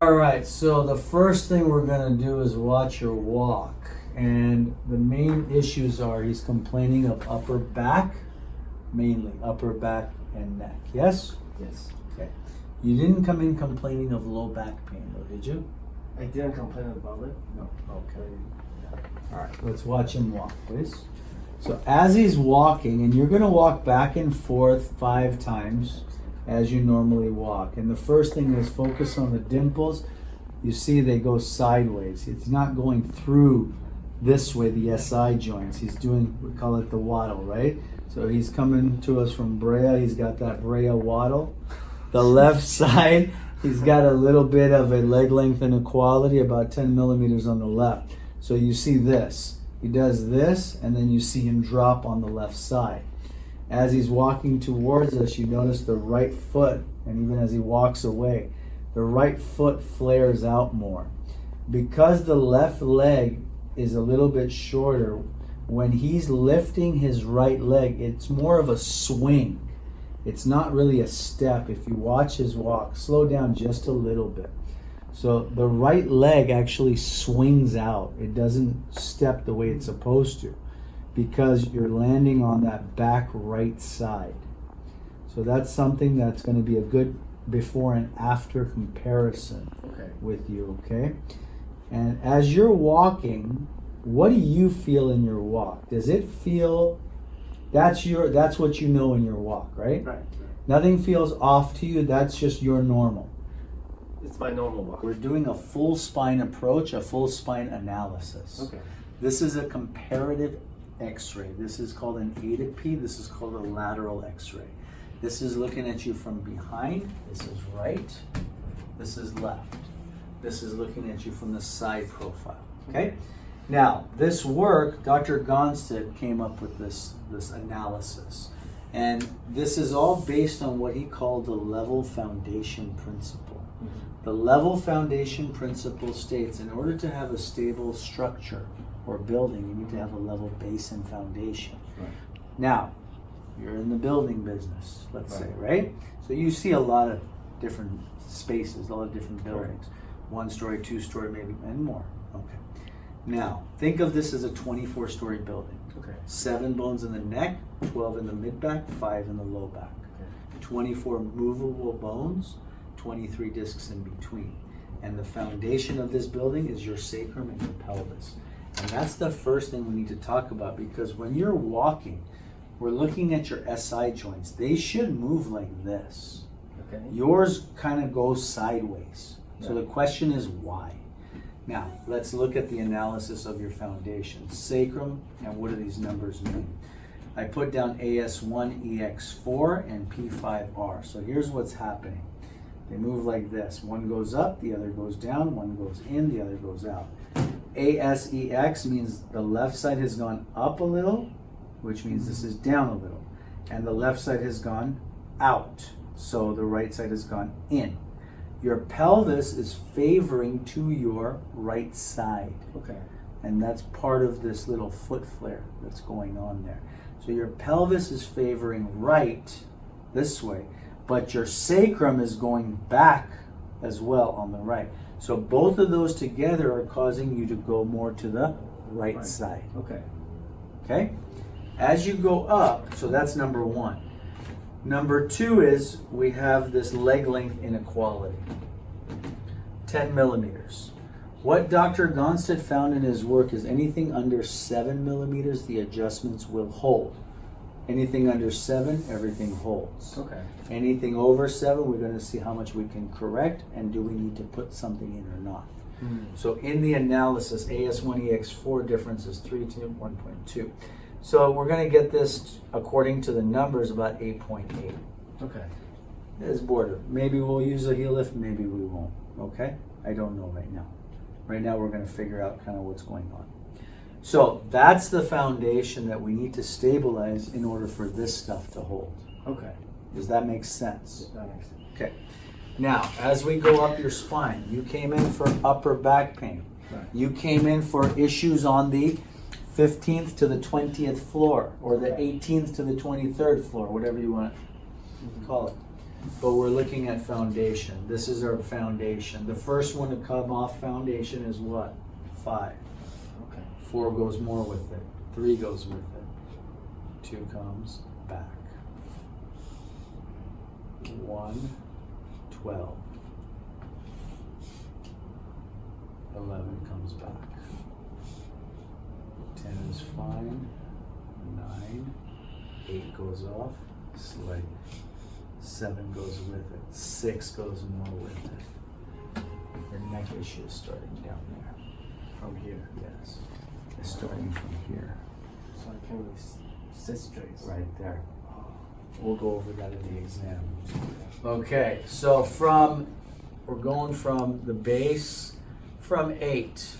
All right, so the first thing we're gonna do is watch your walk. And the main issues are he's complaining of upper back, mainly upper back and neck, yes? Yes. Okay. You didn't come in complaining of low back pain though, did you? I didn't complain about it. No. Okay. All right, let's watch him walk, please. So as he's walking, and you're gonna walk back and forth 5 times as you normally walk. And the first thing is focus on the dimples. You see they go sideways. It's not going through this way, the SI joints. He's doing, we call it the waddle, right? So he's coming to us from Brea. He's got that Brea waddle. The left side, he's got a little bit of a leg length inequality, about 10 millimeters on the left. So you see this. He does this, and then you see him drop on the left side. As he's walking towards us, you notice the right foot, and even as he walks away, the right foot flares out more. Because the left leg is a little bit shorter, when he's lifting his right leg, it's more of a swing. It's not really a step. If you watch his walk, slow down just a little bit. So the right leg actually swings out. It doesn't step the way it's supposed to because you're landing on that back right side. So that's something that's going to be a good before and after comparison with you, okay? And as you're walking, what do you feel in your walk? Does it feel, that's what you know in your walk, right? Right. Nothing feels off to you, that's just your normal. It's my normal walk. We're doing a full spine approach, a full spine analysis. Okay. This is a comparative x-ray. This is called an A to P. This is called a lateral x-ray. This is looking at you from behind. This is right. This is left. This is looking at you from the side profile. Okay? Now, this work, Dr. Gonstead came up with this analysis. And this is all based on what he called the level foundation principle. The level foundation principle states in order to have a stable structure or building, you need to have a level base and foundation. Right. Now, you're in the building business, let's say, right? So you see a lot of different spaces, a lot of different buildings. 1-story, 2-story, maybe, and more. Okay. Now, think of this as a 24-story building. Okay. 7 bones in the neck, 12 in the mid-back, 5 in the low back. Okay. 24 movable bones, 23 discs in between. And the foundation of this building is your sacrum and your pelvis. And that's the first thing we need to talk about, because when you're walking, we're looking at your SI joints. They should move like this. Okay. Yours kind of goes sideways. So the question is why? Now, let's look at the analysis of your foundation. Sacrum, and what do these numbers mean? I put down AS1, EX4, and P5R. So here's what's happening. They move like this. One goes up, the other goes down, one goes in, the other goes out. ASEX means the left side has gone up a little, which means this is down a little. And the left side has gone out, so the right side has gone in. Your pelvis is favoring to your right side. Okay. And that's part of this little foot flare that's going on there. So your pelvis is favoring right this way, but your sacrum is going back as well on the right. So both of those together are causing you to go more to the right side. Okay. Okay? As you go up, so that's number 1. Number 2 is we have this leg length inequality. 10 millimeters. What Dr. Gonstead found in his work is anything under 7 millimeters, the adjustments will hold. Anything under 7, everything holds. Okay. Anything over 7, we're going to see how much we can correct and do we need to put something in or not. So in the analysis, AS1, EX4 difference is 3 to 1.2. So we're going to get this, according to the numbers, about 8.8. Okay. It's border. Maybe we'll use a heel lift, maybe we won't. Okay? I don't know right now. Right now we're going to figure out kind of what's going on. So that's the foundation that we need to stabilize in order for this stuff to hold. Okay. Does that make sense? That makes sense. Okay. Now, as we go up your spine, you came in for upper back pain. Right. You came in for issues on the 15th to the 20th floor, or the 18th to the 23rd floor, whatever you want to call it. but we're looking at foundation. This is our foundation. The first one to come off foundation is what? 5. Okay. 4 goes more with it. 3 goes with it. 2 comes back. 1, 12. 11 comes back. 10 is fine. 9. 8 goes off. Slight. 7 goes with it. 6 goes more with it. Your neck issue is starting down there. From here. Yes. It's starting from here. So I can really sit straight. Right there. Oh. We'll go over that in the exam. Okay, so we're going from the base from 8.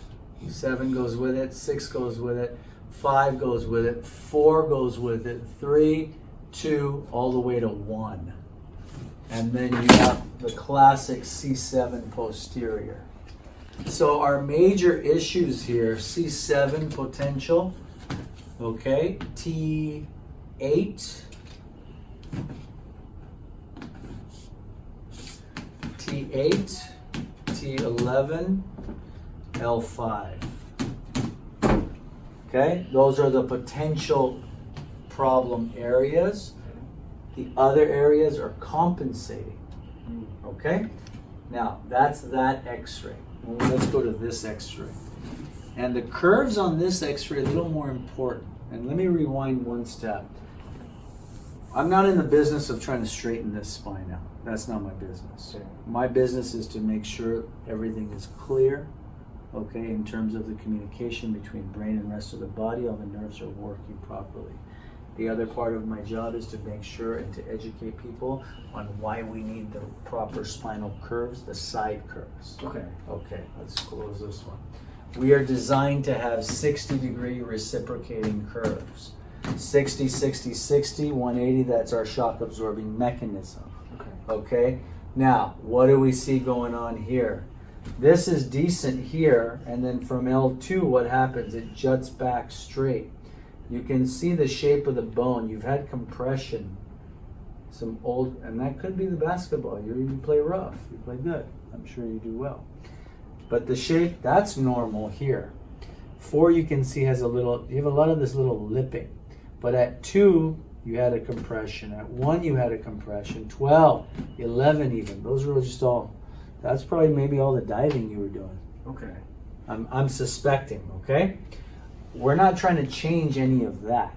7 goes with it, 6 goes with it, 5 goes with it, 4 goes with it, 3, 2, all the way to 1. And then you have the classic C7 posterior. So our major issues here, C7 potential, okay, T8, T8, T11, L5. Okay, those are the potential problem areas. The other areas are compensating. Okay, now that's that x-ray. Well, let's go to this x-ray. And the curves on this x-ray are a little more important. And let me rewind one step. I'm not in the business of trying to straighten this spine out. That's not my business. Okay. My business is to make sure everything is clear, okay, in terms of the communication between brain and rest of the body, all the nerves are working properly. The other part of my job is to make sure and to educate people on why we need the proper spinal curves, the side curves. Okay. Okay, let's close this one. We are designed to have 60-degree reciprocating curves. 60, 60, 60, 180, that's our shock absorbing mechanism. Okay. Okay, now what do we see going on here? This is decent here, and then from L2, what happens? It juts back straight. You can see the shape of the bone. You've had compression. Some old, and that could be the basketball. You play rough. You play good. I'm sure you do well. But the shape, that's normal here. 4, you can see, has a little, you have a lot of this little lipping. But at 2, you had a compression. At 1, you had a compression. 12, 11 even. Those were just all, that's probably maybe all the diving you were doing. Okay. I'm suspecting, okay? We're not trying to change any of that.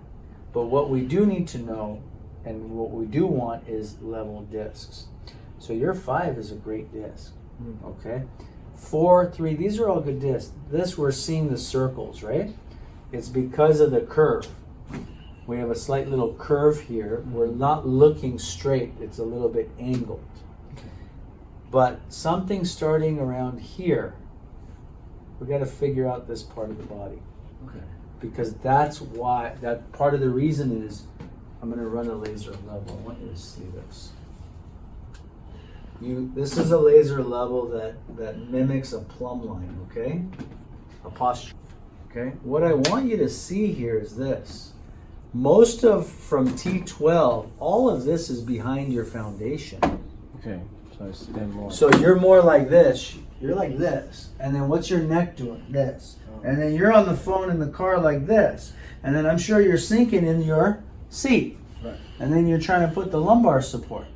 But what we do need to know and what we do want is level discs. So your 5 is a great disc, okay? 4, 3, these are all good discs. This, we're seeing the circles, right? It's because of the curve. We have a slight little curve here. We're not looking straight. It's a little bit angled. But something starting around here, we got to figure out this part of the body. Okay. Because that's why, that part of the reason is, I'm going to run a laser level. I want you to see this. This is a laser level that mimics a plumb line, okay? A posture, okay? What I want you to see here is this. Most of, from T12, all of this is behind your foundation. Okay. So I stand more. So you're more like this. You're like this. And then what's your neck doing? This. And then you're on the phone in the car like this. And then I'm sure you're sinking in your seat. Right. And then you're trying to put the lumbar support.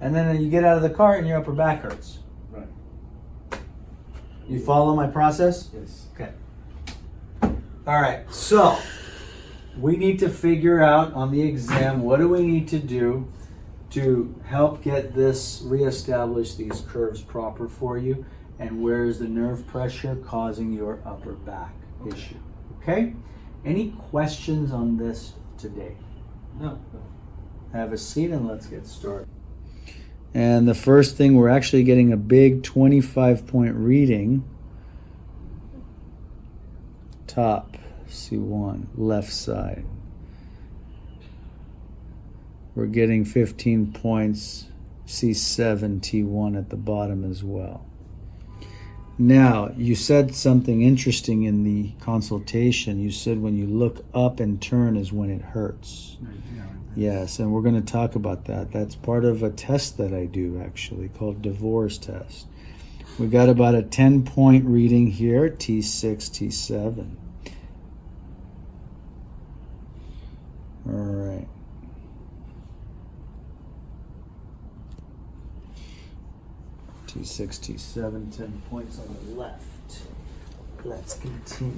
And then you get out of the car and your upper back hurts. Right. You follow my process? Yes. Okay. All right. So we need to figure out on the exam, what do we need to do to help get this, reestablish these curves proper for you, and where is the nerve pressure causing your upper back issue. Okay? Any questions on this today? No. Have a seat and let's get started. And the first thing, we're actually getting a big 25-point reading. Top, C1, left side. We're getting 15 points, C7, T1 at the bottom as well. Now, you said something interesting in the consultation. You said when you look up and turn is when it hurts. Yes, and we're going to talk about that. That's part of a test that I do, actually, called divorce test. We got about a 10-point reading here, T6, T7. All right. T6, T7, 10 points on the left. Let's continue.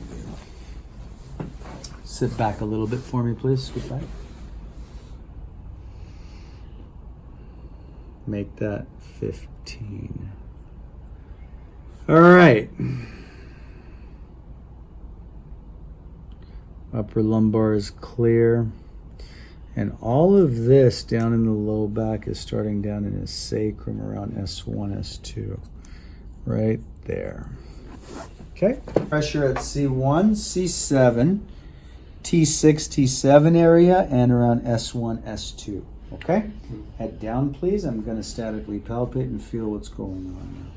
Sit back a little bit for me, please. Scoot back. Make that 15. All right. Upper lumbar is clear. And all of this down in the low back is starting down in his sacrum around S1, S2. Right there. Okay. Pressure at C1, C7, T6, T7 area, and around S1, S2. Okay? Head down, please. I'm going to statically palpate and feel what's going on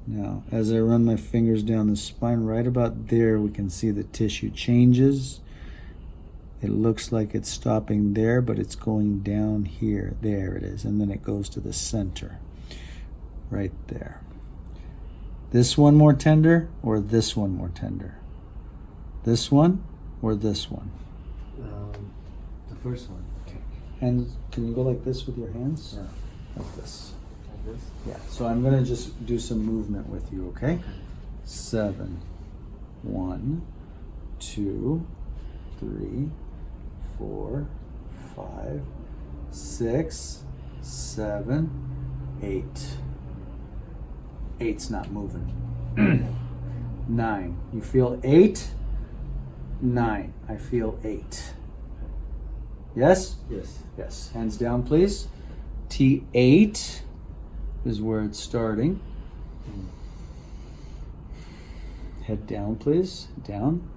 now. Now, as I run my fingers down the spine, right about there, we can see the tissue changes. It looks like it's stopping there, but it's going down here. There it is. And then it goes to the center. Right there. This one more tender or this one more tender? This one or this one? The first one. Okay. And can you go like this with your hands? Yeah. Like this. Like this? Yeah. So I'm going to just do some movement with you, okay? 7, 1, 2, 3, 4, 5, 6, 7, 8. 8's not moving. 9. You feel 8? 9. I feel 8. Yes? Yes. Yes. Hands down, please. T8 is where it's starting. Head down, please. Down.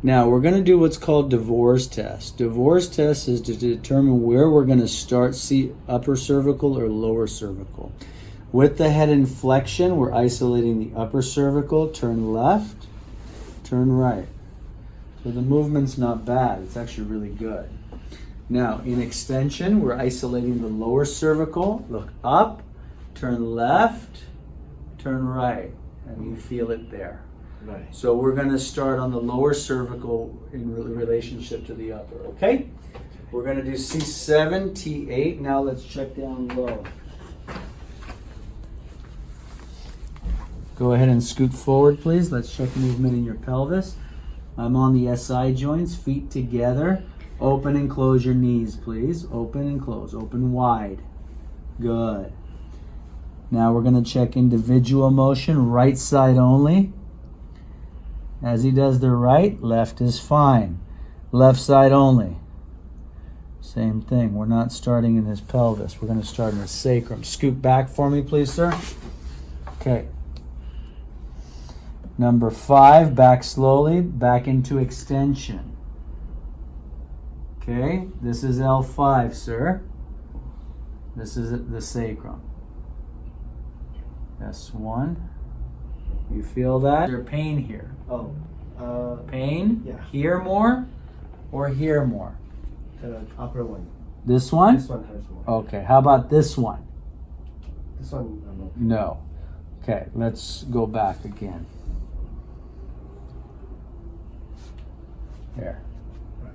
Now, we're going to do what's called divorce test. Divorce test is to determine where we're going to start, see upper cervical or lower cervical. With the head inflection, we're isolating the upper cervical. Turn left, turn right. So the movement's not bad. It's actually really good. Now, in extension, we're isolating the lower cervical. Look up, turn left, turn right, and you feel it there. Right. So we're going to start on the lower cervical in relationship to the upper, okay? We're going to do C7, T8. Now let's check down low. Go ahead and scoot forward, please. Let's check movement in your pelvis. I'm on the SI joints, feet together. Open and close your knees, please. Open and close. Open wide. Good. Now we're going to check individual motion, right side only. As he does the right, left is fine. Left side only. Same thing. We're not starting in his pelvis. We're going to start in his sacrum. Scoot back for me, please, sir. Okay. Number 5, back slowly, back into extension. Okay, this is L5, sir. This is the sacrum. S1. You feel that? There's pain here. Oh. Pain? Yeah. Here more or here more? The upper one. This one? This one hurts more. Okay, how about this one? This one, I'm okay. No. Okay, let's go back again. There. Right.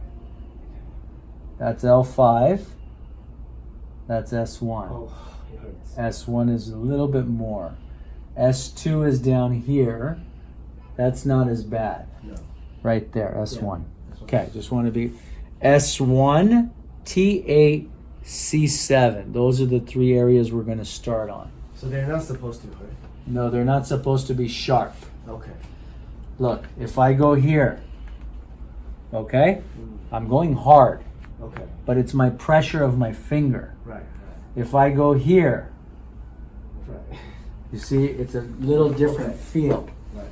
That's L5. That's S1. Oh, it hurts. S1 is a little bit more. S2 is down here. That's not as bad. No. Right there, S1. Yeah, Okay, just want to be S1, T8, C7. Those are the 3 areas we're going to start on. So they're not supposed to hurt? No, they're not supposed to be sharp. Okay. Look, if I go here, okay, I'm going hard, Okay. but it's my pressure of my finger. Right. If I go here, Right. you see, it's a little different feel. Right.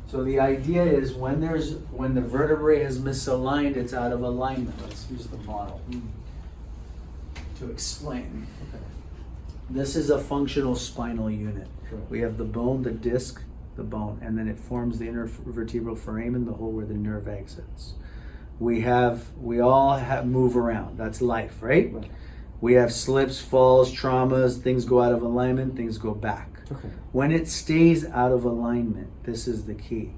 So the idea is when the vertebrae is misaligned, it's out of alignment. Let's use the model to explain. Okay. This is a functional spinal unit. Sure. We have the bone, the disc, the bone, and then it forms the inner vertebral foramen, the hole where the nerve exits. We all move around. That's life, right? Right. We have slips, falls, traumas, things go out of alignment, things go back. Okay. When it stays out of alignment, this is the key.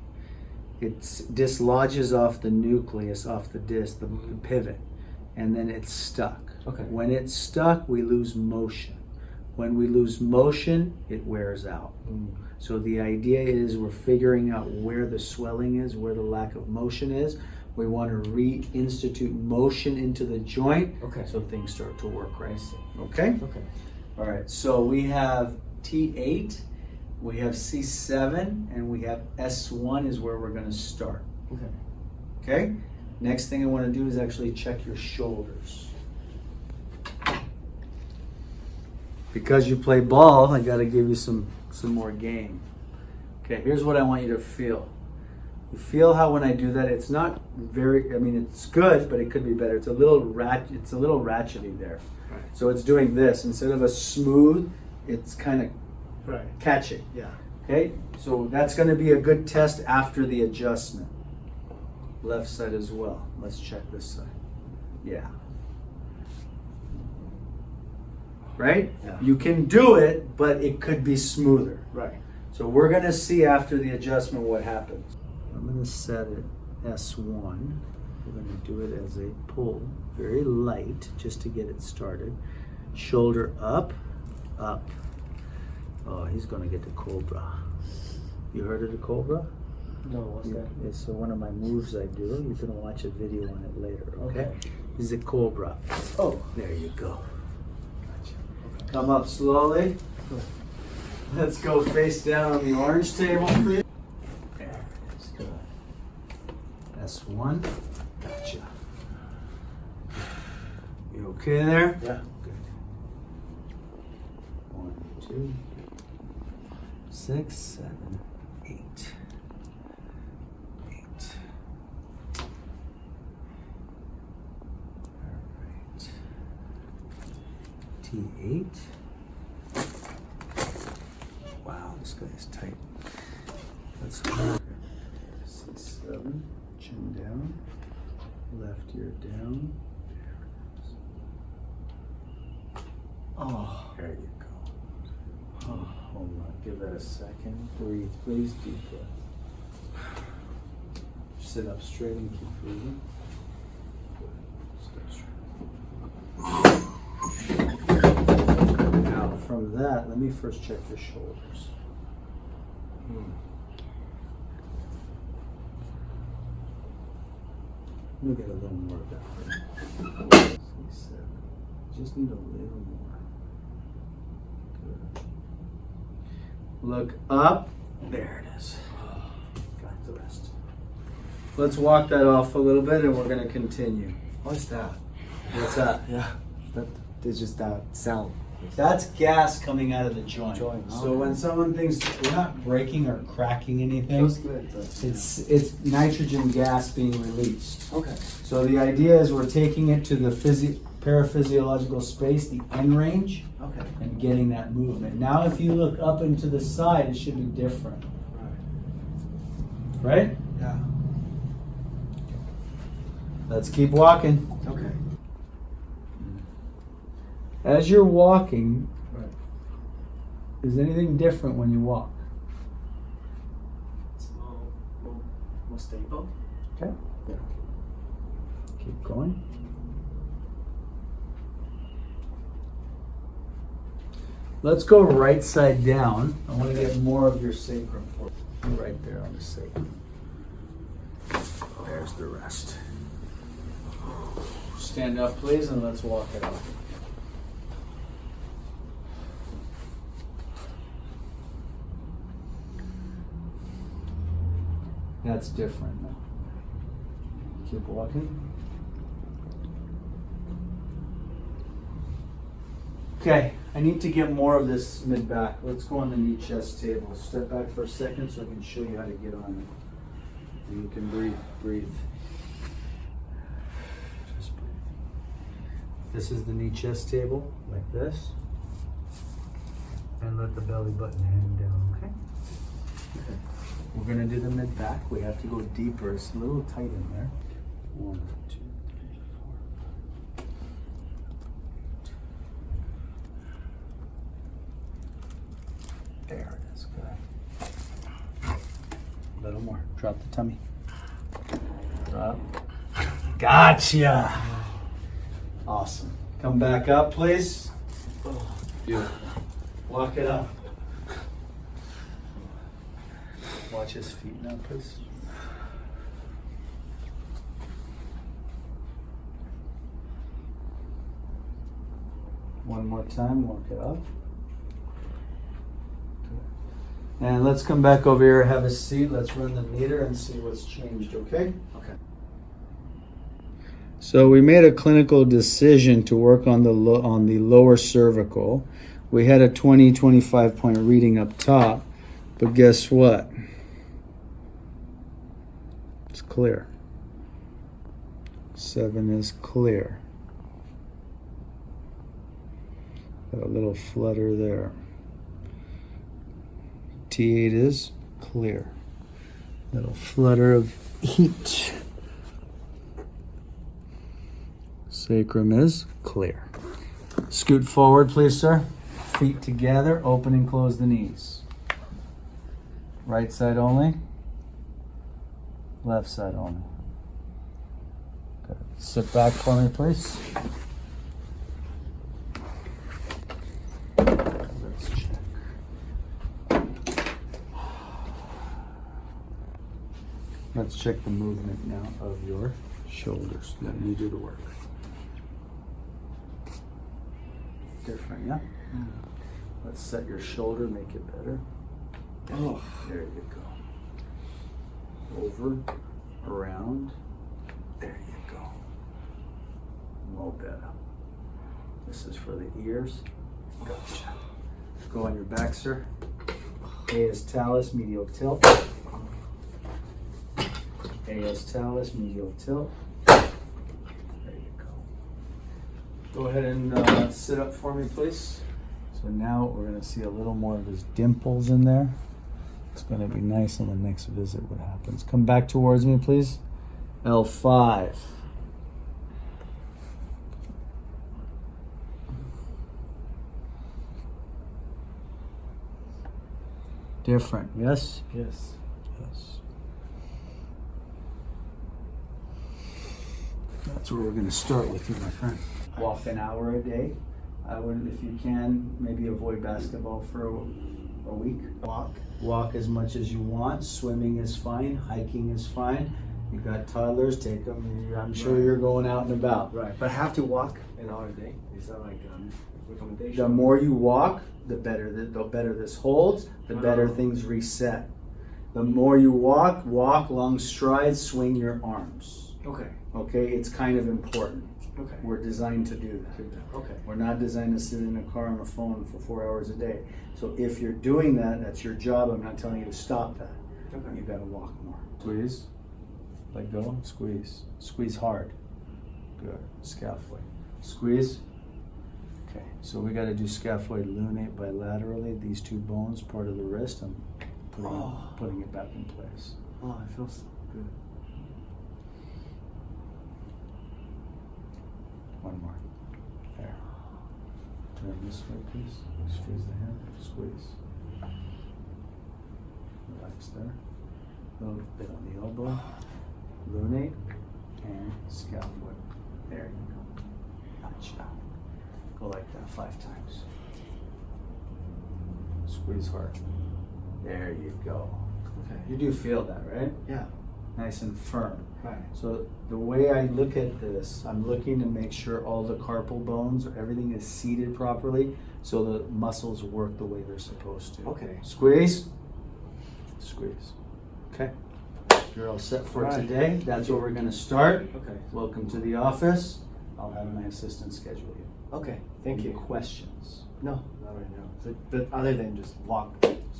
It dislodges off the nucleus, off the disc, the pivot, and then it's stuck. Okay. When it's stuck, we lose motion. When we lose motion, it wears out. So the idea is we're figuring out where the swelling is, where the lack of motion is. We want to reinstitute motion into the joint, Okay. so things start to work right. I see. Okay? Okay. All right, so we have T8, we have C7, and we have S1 is where we're going to start. Okay. Okay? Next thing I want to do is actually check your shoulders. Because you play ball, I got to give you some more game. Okay, here's what I want you to feel. You feel how when I do that, it's not very, I mean, it's good, but it could be better. It's a little ratchety there. Right. So it's doing this. Instead of a smooth, it's kind of Right. catching. Yeah. Okay, so that's going to be a good test after the adjustment. Left side as well. Let's check this side. Yeah. Right? Yeah. You can do it, but it could be smoother. Right. So we're going to see after the adjustment what happens. I'm going to set it S1. We're going to do it as a pull, very light, just to get it started. Shoulder up, up. Oh, he's going to get the cobra. You heard of the cobra? No, what's that? It's one of my moves I do. You're going to watch a video on it later, okay? Okay. This is a cobra. Oh. There you go. Gotcha. Okay. Come up slowly. Let's go face down on the orange table, please. There it is. Good. S1. Gotcha. You okay there? Yeah. Good. 1, 2, 6, 7, 8. 8. All right. T8. Wow, this guy is tight. Let's go. C7, chin down, left ear down. There it is. Oh. There you go. Oh, hold on, give that a second. Breathe, please, deep breath. Sit up straight and keep breathing. Good. Sit up straight. Now, from that, let me first check your shoulders. Let me get a little more of that. C7. Just need a little more. Good. Look up. There it is. Got the rest. Let's walk that off a little bit and we're going to continue. What's that? What's that? Yeah. There's just that sound. That's gas coming out of the joint. Joint, So okay. when someone thinks we're not breaking or cracking anything, Feels good. But, it's nitrogen gas being released. okay. So the idea is we're taking it to the paraphysiological space, the end range, Okay. and getting that movement. Now if you look up and to the side, it should be different. Right. Right? Yeah. Let's keep walking. Okay. As you're walking, Right. is anything different when you walk? It's more stable. Okay. Yeah. Keep going. Let's go right side down. I want to get more of your sacrum for you. Right there on the sacrum. There's the rest. Stand up, please, and let's walk it out. That's different now. Keep walking. Okay, I need to get more of this mid-back. Let's go on the knee chest table. Step back for a second so I can show you how to get on it. And you can breathe, breathe. Just breathe. This is the knee chest table, like this. And let the belly button hang down, okay? We're gonna do the mid back. We have to go deeper. It's a little tight in there. 1, 2, 3, 4. There it is, good. A little more. Drop the tummy. Drop. Gotcha. Awesome. Come back up, please. Beautiful. Walk it up. Watch his feet now, please. One more time, walk it up. And let's come back over here, have a seat. Let's run the meter and see what's changed, okay? Okay. So we made a clinical decision to work on the lower cervical. We had a 25 point reading up top, but guess what? It's clear. 7 is clear. Got a little flutter there. T8 is clear. Little flutter of heat. Sacrum is clear. Scoot forward, please, sir. Feet together, open and close the knees. Right side only. Left side only. Good. Sit back for me, please. Let's check. Let's check the movement now of your shoulders. Let me do the work. Different, yeah? Let's set your shoulder, make it better. Oh, there you go. Over, around, there you go. Mo better. This is for the ears. Gotcha. Go on your back, sir. A is talus, medial tilt. A is talus, medial tilt. There you go. Go ahead and sit up for me, please. So now we're going to see a little more of his dimples in there. It's going to be nice on the next visit what happens. Come back towards me, please. L5. Different, yes? Yes. Yes. That's where we're going to start with you, my friend. Walk an hour a day. I would, if you can, maybe avoid basketball for a week. Walk as much as you want. Swimming is fine. Hiking is fine. You got toddlers, take them. I'm sure you're going out and about. Right, but I have to walk an hour a day. Is that like recommendation? The more you walk, the better this holds. The better things reset. The more you walk long strides, swing your arms. Okay. Okay, it's kind of important. Okay. We're designed to do that. Okay. We're not designed to sit in a car on a phone for 4 hours a day. So if you're doing that, that's your job. I'm not telling you to stop that. Okay. You got to walk more. Squeeze. Let go. Squeeze. Squeeze hard. Good. Scaphoid. Squeeze. Okay. So we got to do scaphoid lunate bilaterally. These two bones, part of the wrist. I'm putting it back in place. Oh, it feels good. One more. There. Turn this way, please. Squeeze the hand. Squeeze. Relax there. A little bit on the elbow. Lunate and scaphoid. There you go. Gotcha. Go like that 5 times. Squeeze hard. There you go. Okay. You do feel that, right? Yeah. Nice and firm. Right. So the way I look at this, I'm looking to make sure all the carpal bones, everything is seated properly so the muscles work the way they're supposed to. Okay. Squeeze. Squeeze. Okay. You're all set for today. That's where we're going to start. Okay. Welcome to the office. I'll have my assistant schedule you. Okay. Thank Any you. questions? No, not right now. So, but other than just walk,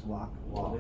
Walk.